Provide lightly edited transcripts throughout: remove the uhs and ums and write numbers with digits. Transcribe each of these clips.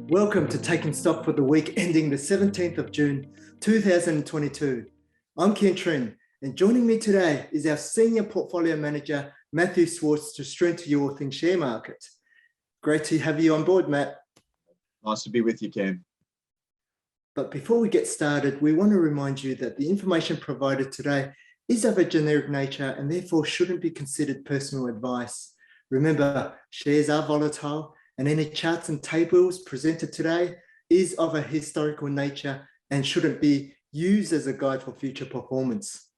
Welcome to Taking Stock for the week ending the 17th of June, 2022. I'm Trinh, and joining me today is our Senior Portfolio Manager, Matthew Swartz, to strengthen you all things share market. Great to have you on board, Matt. Nice to be with you, Kien. But before we get started, we want to remind you that the information provided today is of a generic nature and therefore shouldn't be considered personal advice. Remember, shares are volatile, and any charts and tables presented today is of a historical nature and shouldn't be used as a guide for future performance.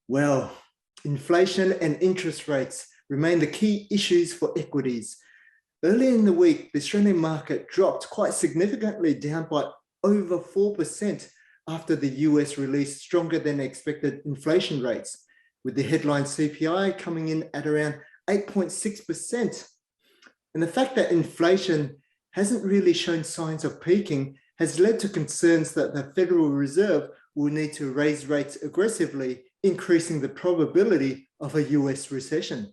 Well, inflation and interest rates remain the key issues for equities. Earlier in the week, the Australian market dropped quite significantly, down by over 4% after the US released stronger than expected inflation rates, with the headline CPI coming in at around 8.6%. And the fact that inflation hasn't really shown signs of peaking has led to concerns that the Federal Reserve will need to raise rates aggressively, increasing the probability of a US recession.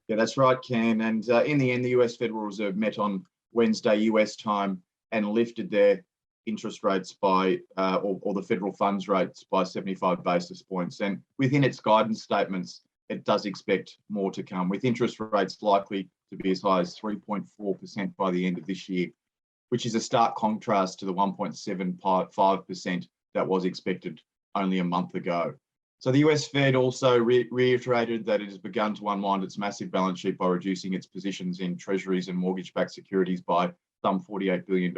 Yeah, that's right, Kien. And in the end, the US Federal Reserve met on Wednesday US time and lifted their interest rates by, or the federal funds rates by 75 basis points. And within its guidance statements, it does expect more to come, with interest rates likely to be as high as 3.4% by the end of this year, which is a stark contrast to the 1.75% that was expected only a month ago. So the US Fed also reiterated that it has begun to unwind its massive balance sheet by reducing its positions in treasuries and mortgage-backed securities by some $48 billion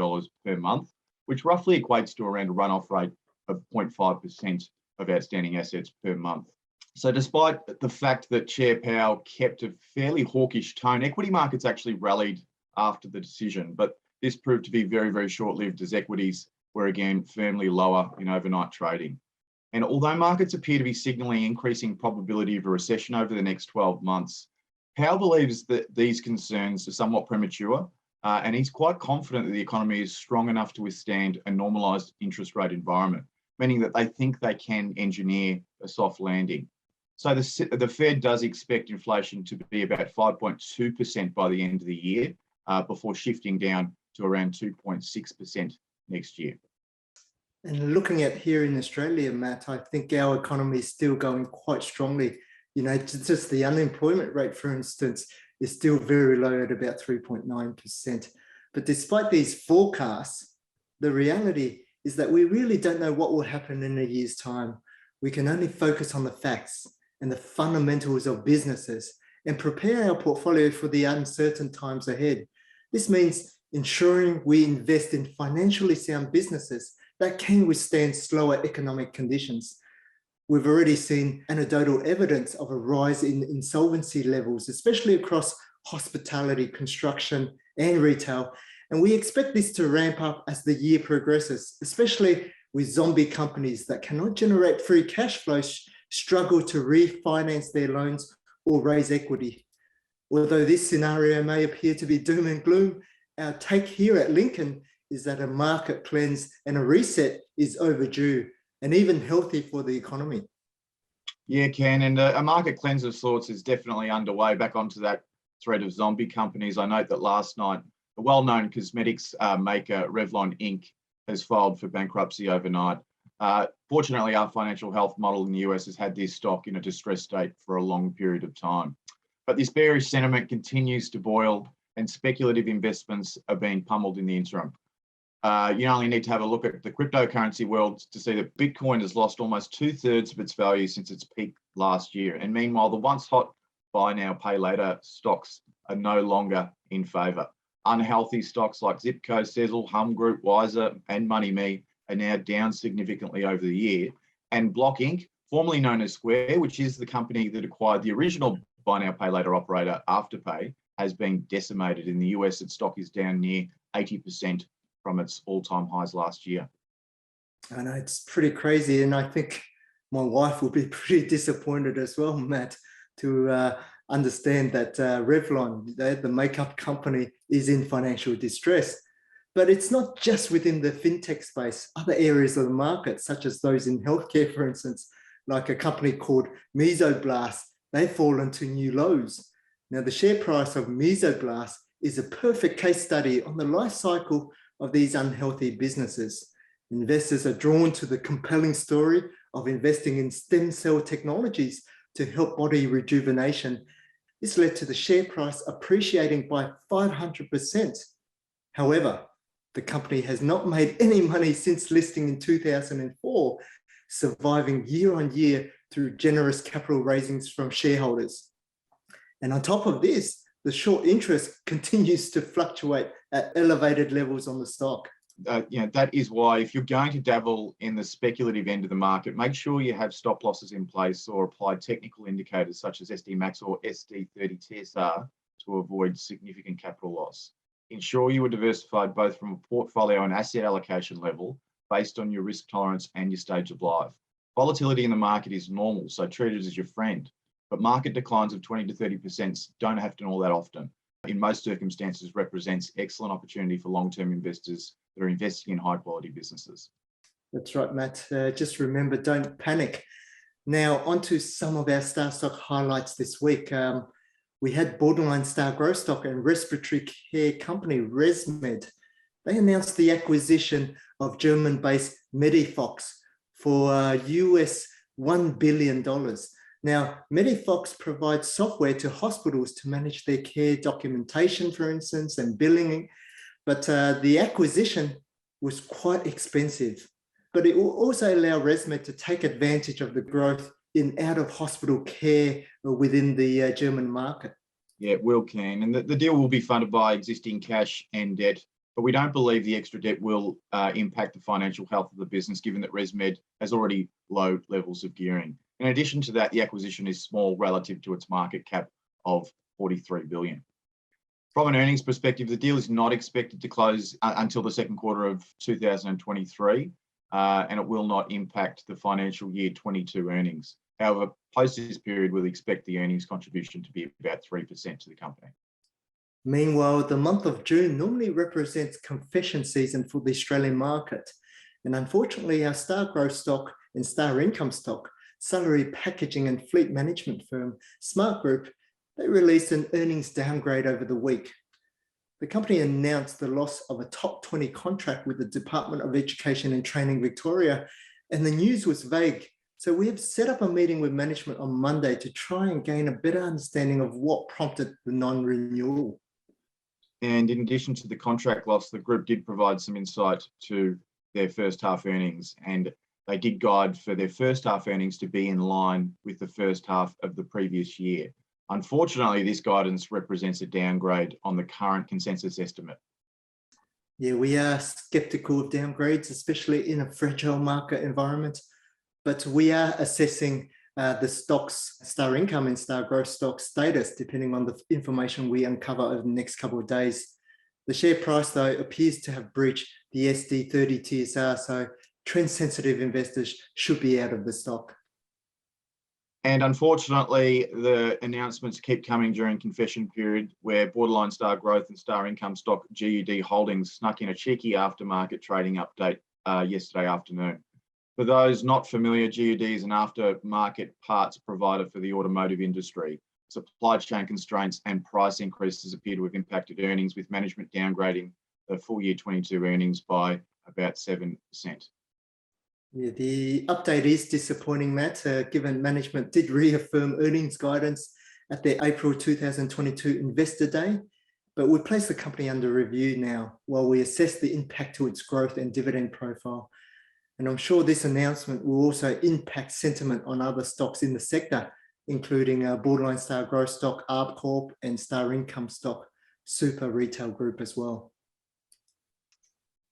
per month, which roughly equates to around a runoff rate of 0.5% of outstanding assets per month. So despite the fact that Chair Powell kept a fairly hawkish tone, equity markets actually rallied after the decision, but this proved to be very, very short-lived as equities were again firmly lower in overnight trading. And although markets appear to be signalling increasing probability of a recession over the next 12 months, Powell believes that these concerns are somewhat premature, and he's quite confident that the economy is strong enough to withstand a normalised interest rate environment, meaning that they think they can engineer a soft landing. So the Fed does expect inflation to be about 5.2% by the end of the year, before shifting down to around 2.6% next year. And looking at here in Australia, Matt, I think our economy is still going quite strongly. You know, just the unemployment rate, for instance, is still very low at about 3.9%. But despite these forecasts, the reality is that we really don't know what will happen in a year's time. We can only focus on the facts and the fundamentals of businesses and prepare our portfolio for the uncertain times ahead. This means ensuring we invest in financially sound businesses that can withstand slower economic conditions. We've already seen anecdotal evidence of a rise in insolvency levels, especially across hospitality, construction, and retail. And we expect this to ramp up as the year progresses, especially with zombie companies that cannot generate free cash flow struggle to refinance their loans or raise equity. Although this scenario may appear to be doom and gloom, our take here at Lincoln is that a market cleanse and a reset is overdue and even healthy for the economy. Yeah, Ken, and a market cleanse of sorts is definitely underway. Back onto that thread of zombie companies, I note that last night, a well-known cosmetics maker, Revlon Inc., has filed for bankruptcy overnight. Fortunately, our financial health model in the US has had this stock in a distressed state for a long period of time. But this bearish sentiment continues to boil and speculative investments are being pummeled in the interim. You only need to have a look at the cryptocurrency world to see that Bitcoin has lost almost 2/3 of its value since its peak last year. And meanwhile, the once hot buy now, pay later stocks are no longer in favour. Unhealthy stocks like Zipco, Sezzle, Hum Group, Wiser, and MoneyMe are now down significantly over the year. And Block Inc., formerly known as Square, which is the company that acquired the original buy now, pay later operator Afterpay, has been decimated. In the US, its stock is down near 80% from its all-time highs last year. I know, it's pretty crazy. And I think my wife will be pretty disappointed as well, Matt, to understand that Revlon, the makeup company, is in financial distress. But it's not just within the fintech space. Other areas of the market, such as those in healthcare, for instance, like a company called Mesoblast, they've fallen to new lows. Now, the share price of Mesoblast is a perfect case study on the life cycle of these unhealthy businesses. Investors are drawn to the compelling story of investing in stem cell technologies to help body rejuvenation. This led to the share price appreciating by 500%. However, the company has not made any money since listing in 2004, surviving year on year through generous capital raisings from shareholders. And on top of this, the short interest continues to fluctuate at elevated levels on the stock. That is why if you're going to dabble in the speculative end of the market, make sure you have stop losses in place or apply technical indicators such as SD Max or SD30 TSR to avoid significant capital loss. Ensure you are diversified both from a portfolio and asset allocation level based on your risk tolerance and your stage of life. Volatility in the market is normal, so treat it as your friend. But market declines of 20 to 30% don't happen all that often. In most circumstances, represents excellent opportunity for long-term investors that are investing in high-quality businesses. That's right, Matt. Just remember, don't panic. Now, onto some of our star stock highlights this week. We had borderline star growth stock and respiratory care company ResMed. They announced the acquisition of German-based Medifox for US $1 billion. Now, Medifox provides software to hospitals to manage their care documentation, for instance, and billing. But the acquisition was quite expensive. But it will also allow ResMed to take advantage of the growth in out-of-hospital care within the German market. Yeah, it will, Kien. And the deal will be funded by existing cash and debt. But we don't believe the extra debt will impact the financial health of the business, given that ResMed has already low levels of gearing. In addition to that, the acquisition is small relative to its market cap of $43 billion. From an earnings perspective, the deal is not expected to close until the second quarter of 2023, and it will not impact the financial year 22 earnings. However, post this period, we'll expect the earnings contribution to be about 3% to the company. Meanwhile, the month of June normally represents confession season for the Australian market. And unfortunately, our star growth stock and star income stock, salary packaging and fleet management firm, Smartgroup, they released an earnings downgrade over the week. The company announced the loss of a top 20 contract with the Department of Education and Training Victoria, and the news was vague. So we have set up a meeting with management on Monday to try and gain a better understanding of what prompted the non-renewal. And in addition to the contract loss, the group did provide some insight to their first half earnings, and they did guide for their first half earnings to be in line with the first half of the previous year. Unfortunately, this guidance represents a downgrade on the current consensus estimate. Yeah, we are skeptical of downgrades, especially in a fragile market environment, but we are assessing the stock's star income and star growth stock status, depending on the information we uncover over the next couple of days. The share price, though, appears to have breached the SD30 TSR, so trend-sensitive investors should be out of the stock. And unfortunately, the announcements keep coming during confession period, where borderline star growth and star income stock GUD Holdings snuck in a cheeky aftermarket trading update yesterday afternoon. For those not familiar, GUD is an aftermarket parts provider for the automotive industry. Supply chain constraints and price increases appear to have impacted earnings, with management downgrading the full year 22 earnings by about 7%. Yeah, the update is disappointing, Matt, given management did reaffirm earnings guidance at their April 2022 Investor Day, but we place the company under review now while we assess the impact to its growth and dividend profile. And I'm sure this announcement will also impact sentiment on other stocks in the sector, including borderline star growth stock ARB Corp and star income stock Super Retail Group as well.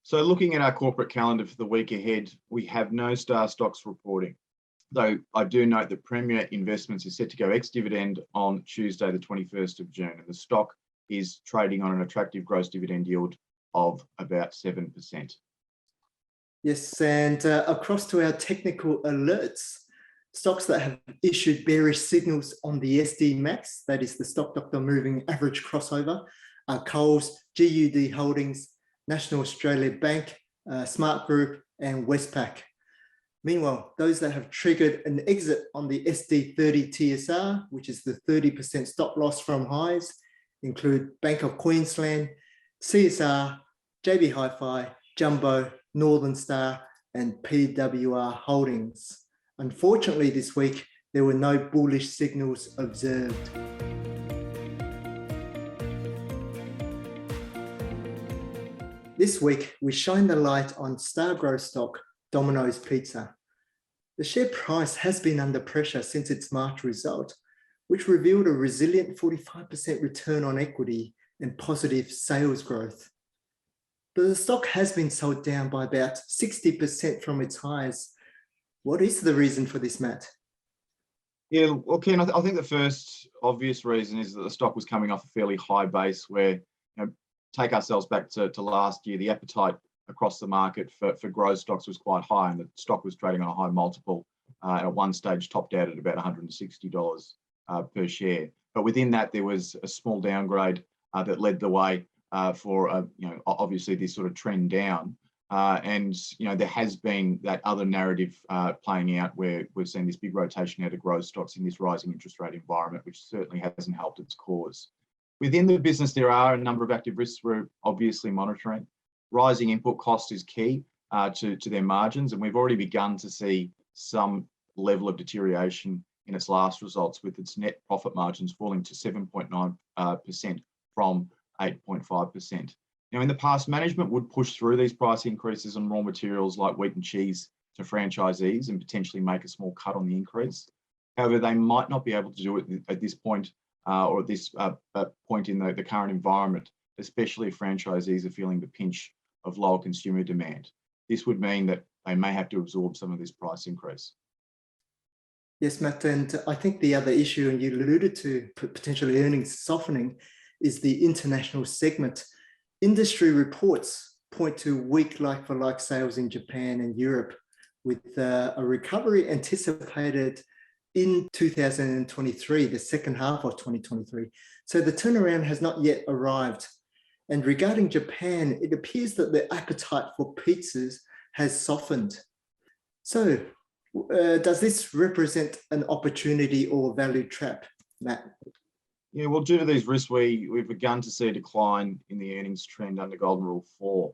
So looking at our corporate calendar for the week ahead, we have no star stocks reporting. Though I do note that Premier Investments is set to go ex-dividend on Tuesday, the 21st of June, and the stock is trading on an attractive gross dividend yield of about 7%. Yes, and across to our technical alerts, stocks that have issued bearish signals on the SD Max, that is the Stock Doctor moving average crossover, are Coles, GUD Holdings, National Australia Bank, Smartgroup, and Westpac. Meanwhile, those that have triggered an exit on the SD30 TSR, which is the 30% stop loss from highs, include Bank of Queensland, CSR, JB Hi-Fi, Jumbo, Northern Star, and PWR Holdings. Unfortunately, this week, there were no bullish signals observed. This week, we shine the light on star growth stock, Domino's Pizza. The share price has been under pressure since its March result, which revealed a resilient 45% return on equity and positive sales growth. But the stock has been sold down by about 60% from its highs. What is the reason for this, Matt? Yeah, well, Kien, I think the first obvious reason is that the stock was coming off a fairly high base where, take ourselves back to last year, the appetite across the market for growth stocks was quite high, and the stock was trading on a high multiple. At one stage, topped out at about $160 per share. But within that, there was a small downgrade that led the way for obviously this sort of trend down. And there has been that other narrative playing out where we've seen this big rotation out of growth stocks in this rising interest rate environment, which certainly hasn't helped its cause. Within the business, there are a number of active risks we're obviously monitoring. Rising input cost is key to their margins, and we've already begun to see some level of deterioration in its last results, with its net profit margins falling to 7.9% from 8.5%. In the past, management would push through these price increases on raw materials like wheat and cheese to franchisees and potentially make a small cut on the increase. However, they might not be able to do it at this point or at this point in the current environment, especially if franchisees are feeling the pinch of lower consumer demand. This would mean that they may have to absorb some of this price increase. Yes, Matt, and I think the other issue, and you alluded to potentially earnings softening, is the international segment. Industry reports point to weak like-for-like sales in Japan and Europe, with a recovery anticipated in 2023, the second half of 2023. So the turnaround has not yet arrived. And regarding Japan, it appears that the appetite for pizzas has softened. So does this represent an opportunity or value trap, Matt? Yeah, well, due to these risks, we've begun to see a decline in the earnings trend under Golden Rule 4.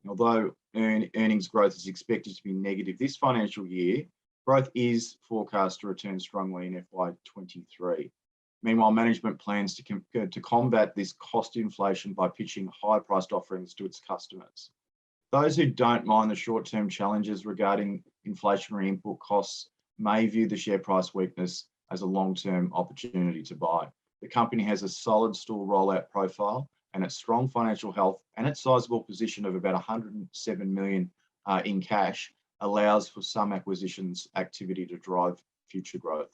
Although earnings growth is expected to be negative this financial year, growth is forecast to return strongly in FY23. Meanwhile, management plans to combat this cost inflation by pitching high-priced offerings to its customers. Those who don't mind the short-term challenges regarding inflationary input costs may view the share price weakness as a long-term opportunity to buy. The company has a solid store rollout profile, and its strong financial health and its sizable position of about 107 million in cash allows for some acquisitions activity to drive future growth.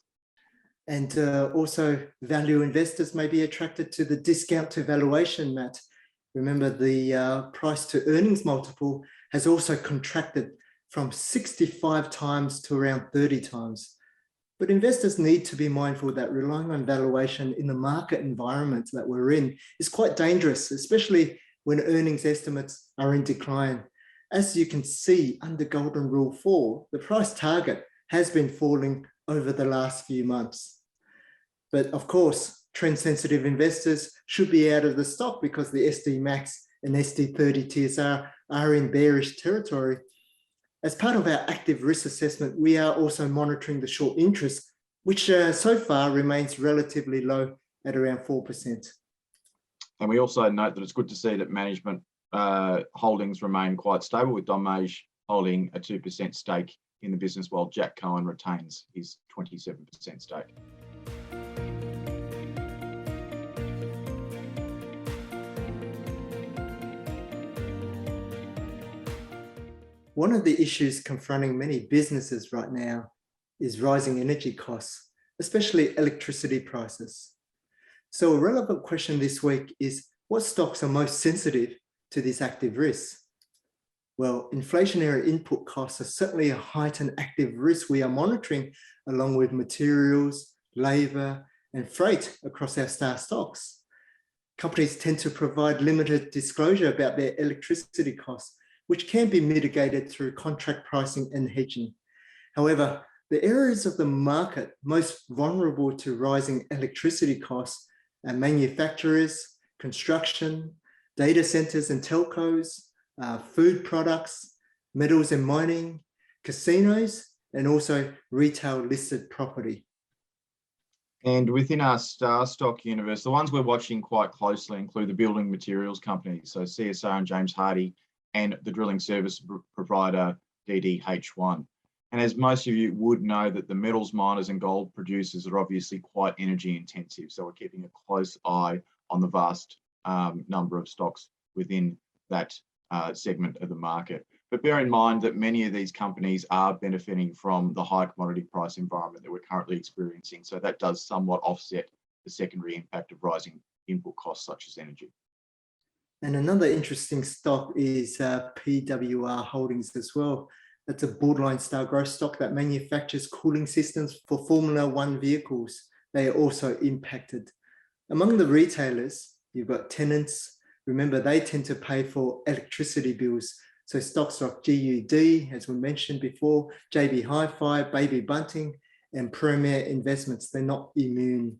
And also, value investors may be attracted to the discount to valuation, Matt. Remember, the price to earnings multiple has also contracted from 65 times to around 30 times. But investors need to be mindful that relying on valuation in the market environment that we're in is quite dangerous, especially when earnings estimates are in decline. As you can see under Golden Rule 4, the price target has been falling over the last few months. But of course, trend-sensitive investors should be out of the stock because the SD Max and SD30 TSR are in bearish territory. As part of our active risk assessment, we are also monitoring the short interest, which so far remains relatively low at around 4%. And we also note that it's good to see that management holdings remain quite stable, with Domino holding a 2% stake in the business, while Jack Cohen retains his 27% stake. One of the issues confronting many businesses right now is rising energy costs, especially electricity prices. So a relevant question this week is, what stocks are most sensitive to this active risk? Well, inflationary input costs are certainly a heightened active risk we are monitoring, along with materials, labor, and freight across our star stocks. Companies tend to provide limited disclosure about their electricity costs, which can be mitigated through contract pricing and hedging. However, the areas of the market most vulnerable to rising electricity costs are manufacturers, construction, data centers and telcos, food products, metals and mining, casinos, and also retail listed property. And within our star stock universe, the ones we're watching quite closely include the building materials companies, so CSR and James Hardie, and the drilling service provider DDH1. And as most of you would know, that the metals miners and gold producers are obviously quite energy intensive. So we're keeping a close eye on the vast number of stocks within that segment of the market. But bear in mind that many of these companies are benefiting from the high commodity price environment that we're currently experiencing. So that does somewhat offset the secondary impact of rising input costs such as energy. And another interesting stock is PWR Holdings as well. That's a borderline style growth stock that manufactures cooling systems for Formula One vehicles. They are also impacted. Among the retailers, you've got tenants. Remember, they tend to pay for electricity bills. So stocks like GUD, as we mentioned before, JB Hi-Fi, Baby Bunting, and Premier Investments, they're not immune.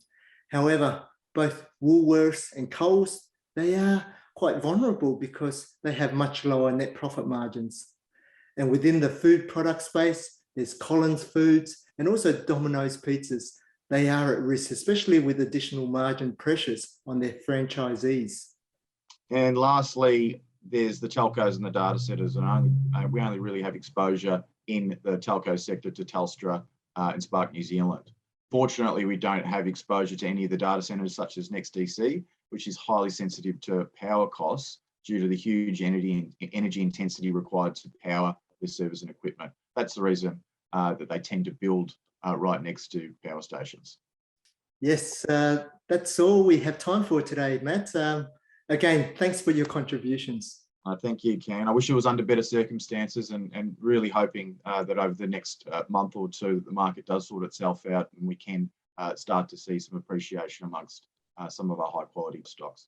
However, both Woolworths and Coles, they are quite vulnerable because they have much lower net profit margins. And within the food product space, there's Collins Foods and also Domino's Pizzas. They are at risk, especially with additional margin pressures on their franchisees. And lastly, there's the telcos and the data centers, and we only really have exposure in the telco sector to Telstra and Spark New Zealand. Fortunately, we don't have exposure to any of the data centers such as NextDC, which is highly sensitive to power costs due to the huge energy intensity required to power the servers and equipment. That's the reason that they tend to build right next to power stations. Yes, that's all we have time for today, Matt. Again, thanks for your contributions. Thank you, Kien. I wish it was under better circumstances and really hoping that over the next month or two, the market does sort itself out and we can start to see some appreciation amongst some of our high quality stocks.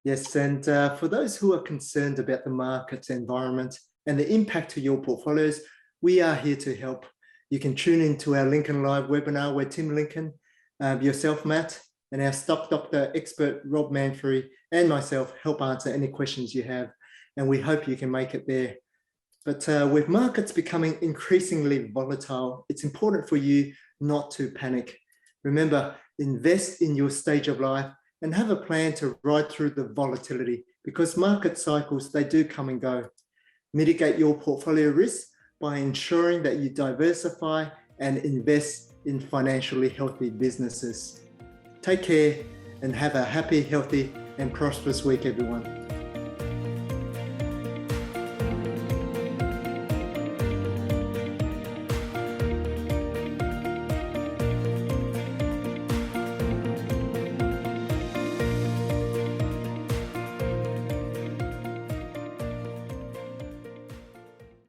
Yes, and for those who are concerned about the market environment and the impact to your portfolios, we are here to help. You can tune into our Lincoln Live webinar where Tim Lincoln, yourself, Matt, and our stock doctor expert, Rob Manfrey, and myself help answer any questions you have. And we hope you can make it there. But with markets becoming increasingly volatile, it's important for you not to panic. Remember, invest in your stage of life and have a plan to ride through the volatility because market cycles, they do come and go. Mitigate your portfolio risk by ensuring that you diversify and invest in financially healthy businesses. Take care and have a happy, healthy, and prosperous week, everyone.